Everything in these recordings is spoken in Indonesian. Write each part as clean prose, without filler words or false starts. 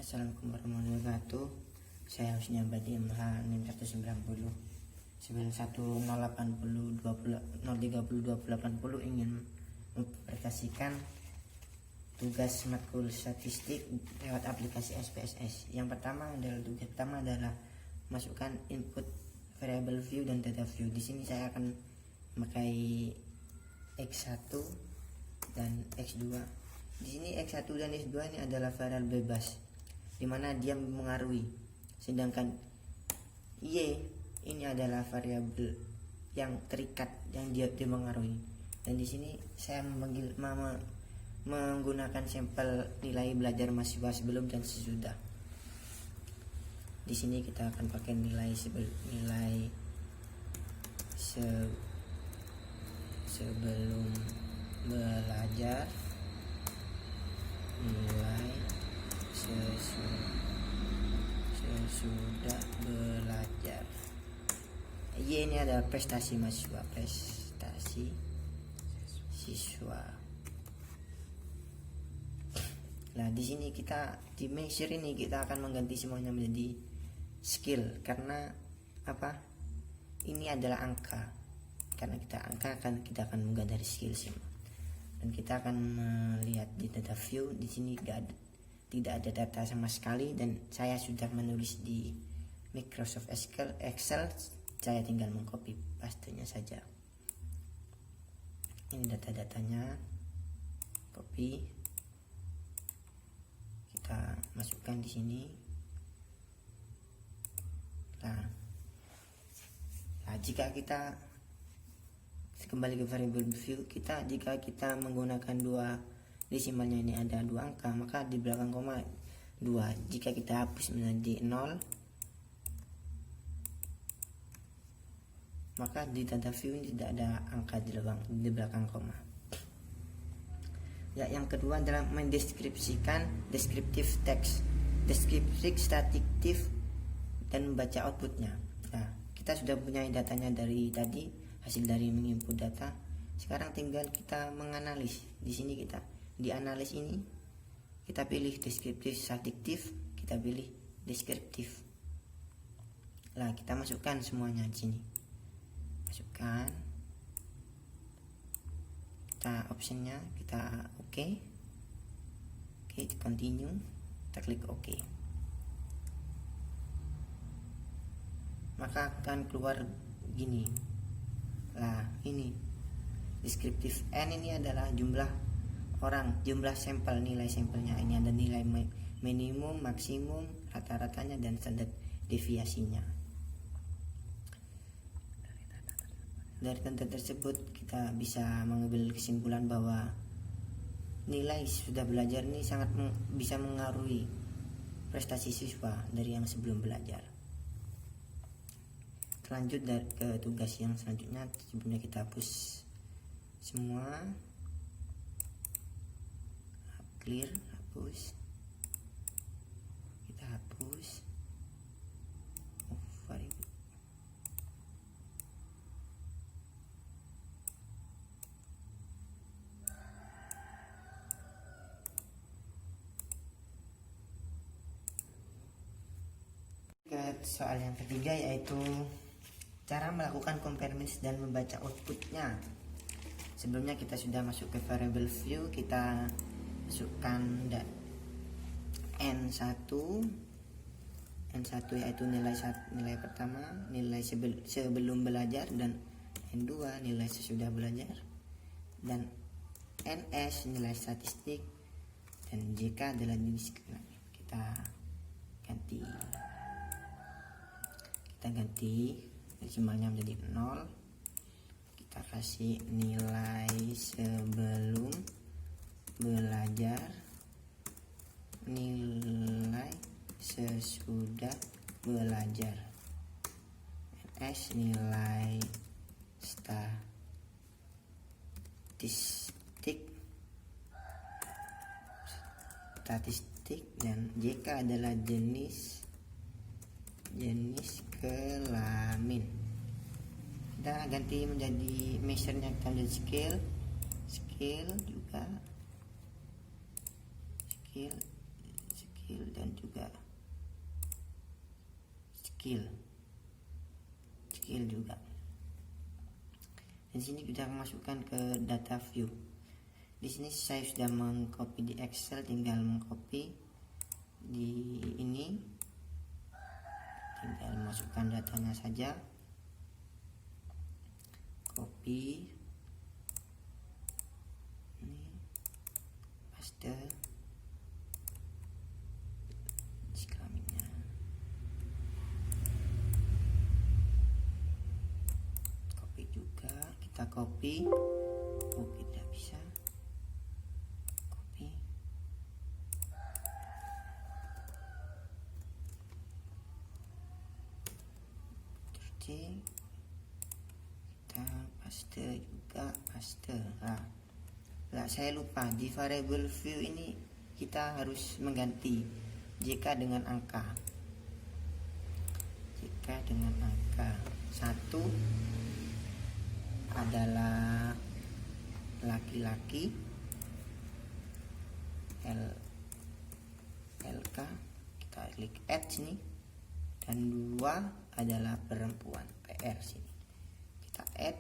Assalamualaikum warahmatullahi wabarakatuh. Saya Husni Abadi MH NIM 190 91080 030 ingin mempresentasikan tugas matkul statistik lewat aplikasi SPSS. Yang pertama adalah masukkan input variable view dan data view. Di sini saya akan memakai X1 dan X2. Di sini X1 dan X2 ini adalah variabel bebas, di mana dia mengaruhi, sedangkan Y ini adalah variabel yang terikat yang dia mengaruhi. Dan di sini saya menggunakan sampel nilai belajar mahasiswa sebelum dan sesudah. Di sini kita akan pakai nilai sebelum belajar, nilai sesudah belajar. Y ini adalah prestasi mahasiswa, prestasi siswa. Nah, di sini di measure ini kita akan mengganti semuanya menjadi skill, karena apa? Ini adalah angka. Karena kita akan mengganti dari skill semua. Dan kita akan melihat di data view. Di sini tidak ada data sama sekali, dan saya sudah menulis di Microsoft Excel. Saya tinggal mengcopy pastenya saja. Ini data-datanya, copy, kita masukkan di sini. Nah, jika kita kembali ke variable view, jika kita menggunakan dua desimalnya, ini ada dua angka, maka di belakang koma 2. Jika kita hapus menjadi 0, maka di data view ini tidak ada angka di belakang koma. Ya, yang kedua adalah mendeskripsikan deskriptif teks, deskriptif statistik, dan membaca outputnya. Nah, kita sudah punya datanya dari tadi, hasil dari menginput data. Sekarang tinggal kita menganalis. Di sini kita di analis ini kita pilih deskriptif statistik, kita pilih deskriptif. Nah, kita masukkan semuanya di sini. Masukkan. Kita optionnya kita oke, continue, kita klik oke. Maka akan keluar gini. Nah, ini deskriptif N ini adalah jumlah orang, jumlah sampel, nilai sampelnya. Ini ada nilai minimum, maksimum, rata-ratanya, dan standar deviasinya. Dari data tersebut kita bisa mengambil kesimpulan bahwa nilai sudah belajar ini sangat bisa mengaruhi prestasi siswa dari yang sebelum belajar. Lanjut ke tugas yang selanjutnya. Sebelumnya kita hapus semua, clear, hapus, kita hapus. Soal yang ketiga, yaitu cara melakukan comparison dan membaca outputnya. Sebelumnya kita sudah masuk ke variable view, kita masukkan N1 yaitu nilai pertama, nilai sebelum belajar, dan N2 nilai sesudah belajar, dan NS nilai statistik, dan JK adalah jenis. Kita ganti desimalnya menjadi 0. Kita kasih nilai sebelum belajar, nilai sesudah belajar, NS nilai statistik, dan JK adalah jenis kelamin. Kita ganti menjadi measure-nya, kita menjadi skill juga, skill dan dan juga skill juga. Di sini kita masukkan ke data view. Di sini saya sudah mengcopy di Excel, tinggal mengcopy di ini, tinggal masukkan datanya saja, copy, ini paste, kelaminnya, copy juga, kita copy, oh tidak bisa, copy, terus kita paste juga, paste. Nah, saya lupa di variable view ini kita harus mengganti jika dengan angka. Jika dengan angka 1 adalah laki-laki, LK, kita klik add sini, dan 2 adalah perempuan, PR sini. Kita add,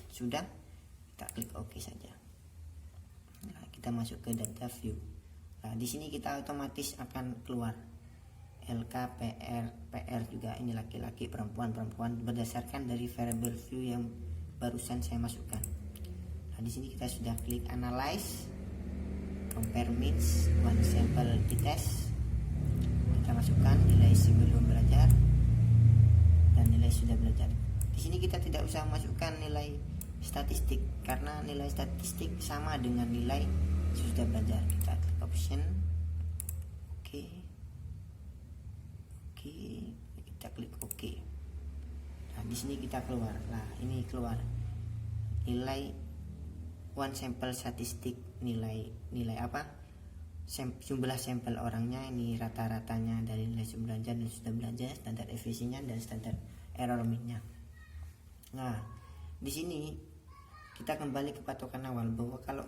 sudah, kita klik OK saja. Nah, kita masuk ke data view. Nah, di sini kita otomatis akan keluar LK, PR juga, ini laki-laki, perempuan berdasarkan dari variable view yang barusan saya masukkan. Nah, di sini kita sudah klik analyze, compare means, one sample test. Kita masukkan nilai sebelum belajar dan nilai sudah belajar. Di sini kita tidak usah masukkan nilai statistik karena nilai statistik sama dengan nilai sudah belajar. Kita klik option, oke, kita klik OK. Nah, di sini kita keluar. Nah, ini keluar nilai one sample statistik, nilai apa? Jumlah sampel orangnya, ini rata-ratanya dari nilai belajar dan sudah belajar, standar efisiennya dan standar error mean-nya. Nah, di sini kita kembali ke patokan awal bahwa kalau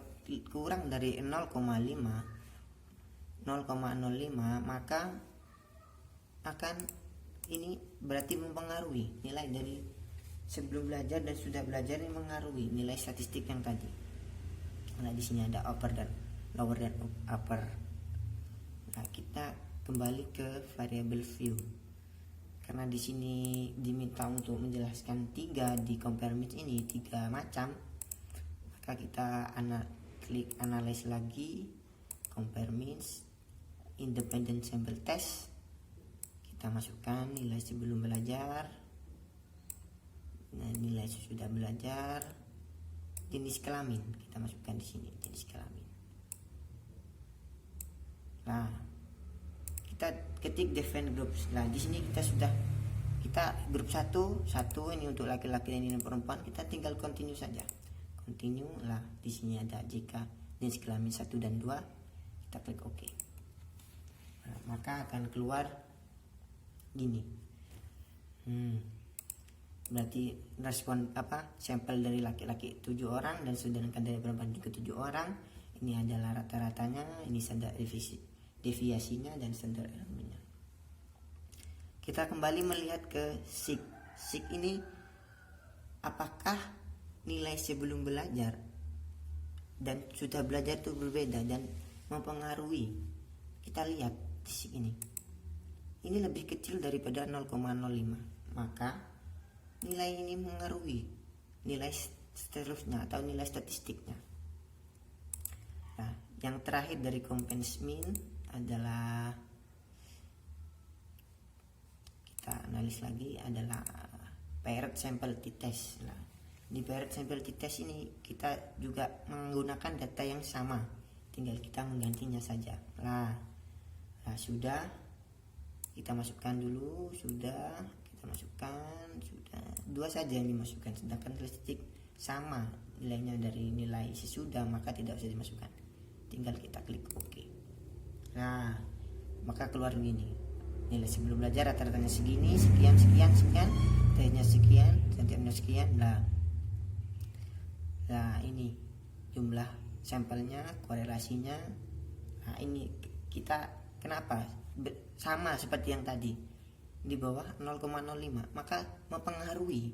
kurang dari 0,05 maka akan ini berarti mempengaruhi nilai dari sebelum belajar dan sudah belajar, ini mengaruhi nilai statistik yang tadi. Nah, di sini ada upper dan lower dan upper. Nah, kita kembali ke variable view karena di sini diminta untuk menjelaskan 3 di compare means ini 3 macam, maka kita klik analyze lagi, compare means, independent sample test. Kita masukkan nilai sebelum belajar, nah, nilai sudah belajar, jenis kelamin kita masukkan di sini, jenis kelamin. Nah, kita ketik define groups. Nah, di sini kita grup 1 ini untuk laki-laki dan ini perempuan, kita tinggal continue saja. Continue lah, di sini ada jika jenis kelamin 1 dan 2, kita klik OK. Nah, maka akan keluar gini. Berarti respon sampel dari laki-laki 7 orang dan sedangkan dari perempuan juga 7 orang. Ini adalah rata-ratanya, ini standar deviasinya dan standar errornya. Kita kembali melihat ke SIG. SIG ini apakah nilai sebelum belajar dan sudah belajar itu berbeda dan mempengaruhi. Kita lihat di SIG ini. Ini lebih kecil daripada 0,05. Maka nilai ini mengaruhi nilai seterusnya atau nilai statistiknya. Nah, yang terakhir dari compare mean adalah kita analis lagi adalah paired sample t-test. Nah, di paired sample t-test ini kita juga menggunakan data yang sama, tinggal kita menggantinya saja. Nah, sudah kita masukkan dulu, sudah kita masukkan, sudah 2 saja yang dimasukkan, sedangkan statistik sama nilainya dari nilai sesudah, maka tidak usah dimasukkan, tinggal kita klik OK. Nah, maka keluar begini, nilai sebelum belajar rata-ratanya segini, sekian, tanya sekian, tentunya sekian. Nah, ini jumlah sampelnya, korelasinya. Nah, ini kita Kenapa? Sama seperti yang tadi, di bawah 0,05, maka mempengaruhi.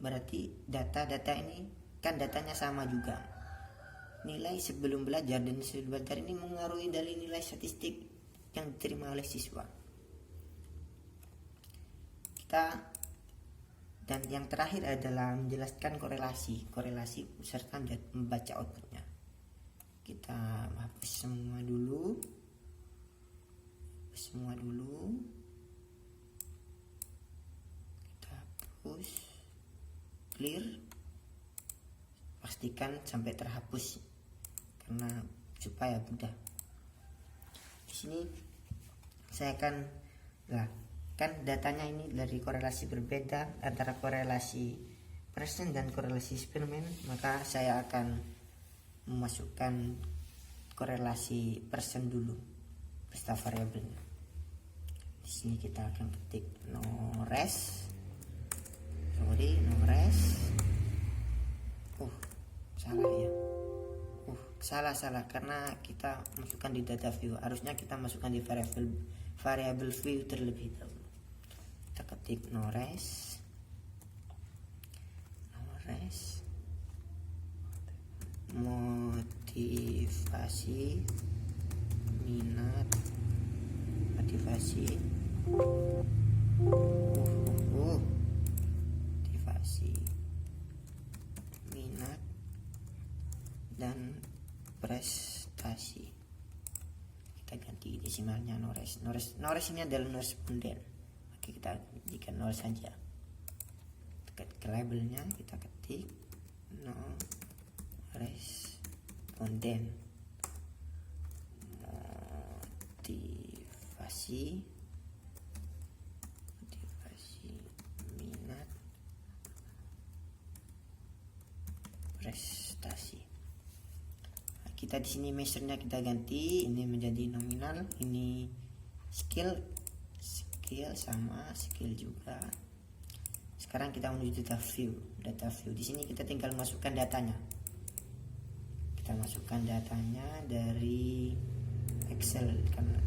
Berarti data-data ini kan datanya sama juga. Nilai sebelum belajar dan sesudah belajar ini mengaruhi dari nilai statistik yang diterima oleh siswa. Dan yang terakhir adalah menjelaskan korelasi serta membaca outputnya. Kita hapus semua dulu. Kita hapus, clear, pastikan sampai terhapus karena supaya mudah. Di sini saya kan datanya ini dari korelasi berbeda antara korelasi persen dan korelasi eksperimen, maka saya akan memasukkan korelasi persen dulu beserta variabelnya. Di sini kita akan ketik no res. Salah karena kita masukkan di data view, harusnya kita masukkan di variable view terlebih dahulu. Kita ketik no res motivasi minat motivasi minat dan prestasi. Kita ganti desimalnya no res ini adalah no responden. Oke, kita jadikan 0 saja. Ke labelnya kita ketik no responden motivasi minat prestasi. Kita di sini measure-nya kita ganti, ini menjadi nominal, ini skill sama skill juga. Sekarang kita menuju data view. Di sini kita tinggal masukkan datanya. Kita masukkan datanya dari Excel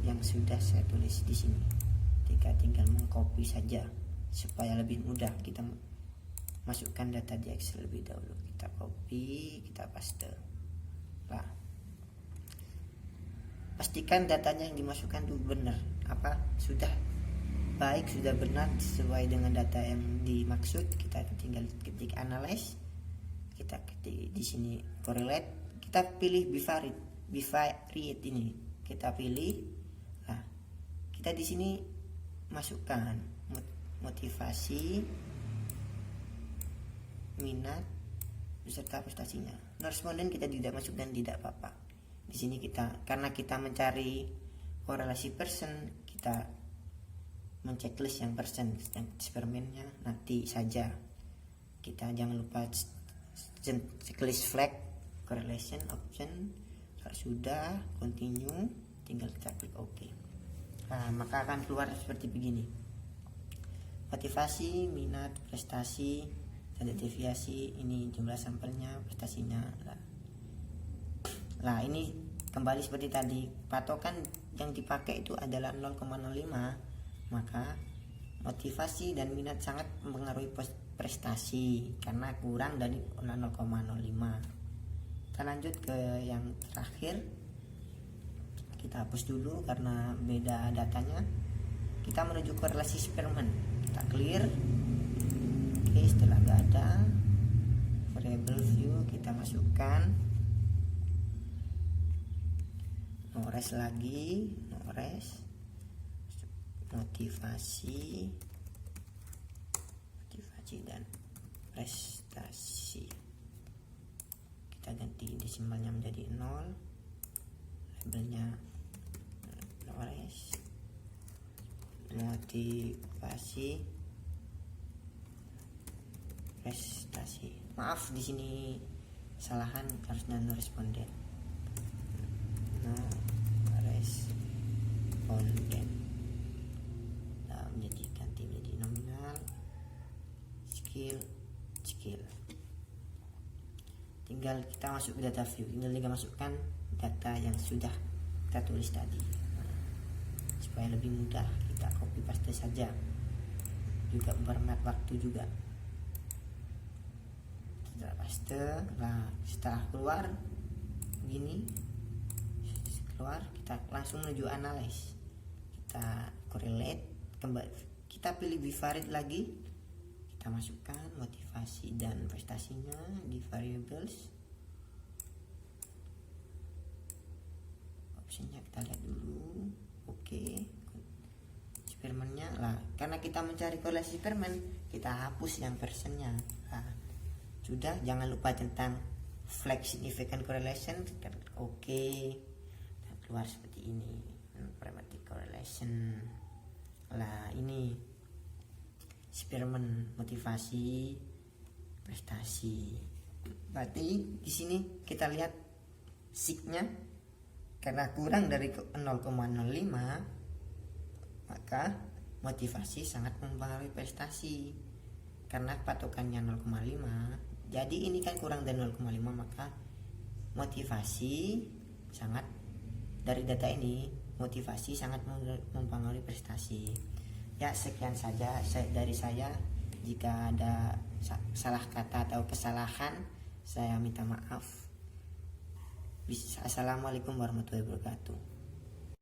yang sudah saya tulis di sini. Kita tinggal mengcopy saja supaya lebih mudah. Kita masukkan data di Excel lebih dahulu. Kita copy, kita paste. Pastikan datanya yang dimasukkan itu benar, sudah baik, sudah benar sesuai dengan data yang dimaksud. Kita tinggal ketik analyze, kita ketik di sini correlate, kita pilih bivariate ini kita pilih. Kita di sini masukkan motivasi minat beserta prestasinya. No responden kita tidak masukkan, tidak apa-apa. Di sini karena kita mencari korelasi persen, kita menceklis yang persen, yang eksperimennya nanti saja. Kita jangan lupa checklist flag correlation option. Kalau sudah continue, tinggal kita klik OK. Maka akan keluar seperti begini: motivasi, minat, prestasi, ada deviasi, ini jumlah sampelnya, prestasinya. Ini kembali seperti tadi, patokan yang dipakai itu adalah 0,05, maka motivasi dan minat sangat mempengaruhi prestasi karena kurang dari 0,05. Kita lanjut ke yang terakhir. Kita hapus dulu karena beda datanya. Kita menuju korelasi eksperimen. Kita clear. Oke, setelah gak ada variable view, kita masukkan no res lagi, motivasi dan prestasi. Kita ganti desimalnya menjadi 0, labelnya no res motivasi prestasi. Maaf, di sini kesalahan, harusnya no responden. No responden. Ganti menjadi nominal, skill. Tinggal kita masuk ke data view. Tinggal masukkan data yang sudah kita tulis tadi. supaya lebih mudah kita copy paste saja, juga berhemat waktu juga. Setelah paste, setelah keluar begini, keluar kita langsung menuju analyze, kita correlate kembali, kita pilih bivariate lagi, kita masukkan motivasi dan prestasinya di variables. Opsinya kita lihat dulu. Oke, eksperimennya lah, karena kita mencari korelasi eksperimen, kita hapus yang persennya. Sudah, jangan lupa tentang flag significant correlation. Oke, dan keluar seperti ini, pragmatic correlation. Lah, ini eksperimen motivasi prestasi. Berarti di sini kita lihat signya, karena kurang dari 0,05, maka motivasi sangat mempengaruhi prestasi. Karena patokannya 0,5, jadi ini kan kurang dari 0,5, maka motivasi sangat, dari data ini motivasi sangat mempengaruhi prestasi. Ya, sekian saja dari saya. Jika ada salah kata atau kesalahan, saya minta maaf. Assalamualaikum warahmatullahi wabarakatuh.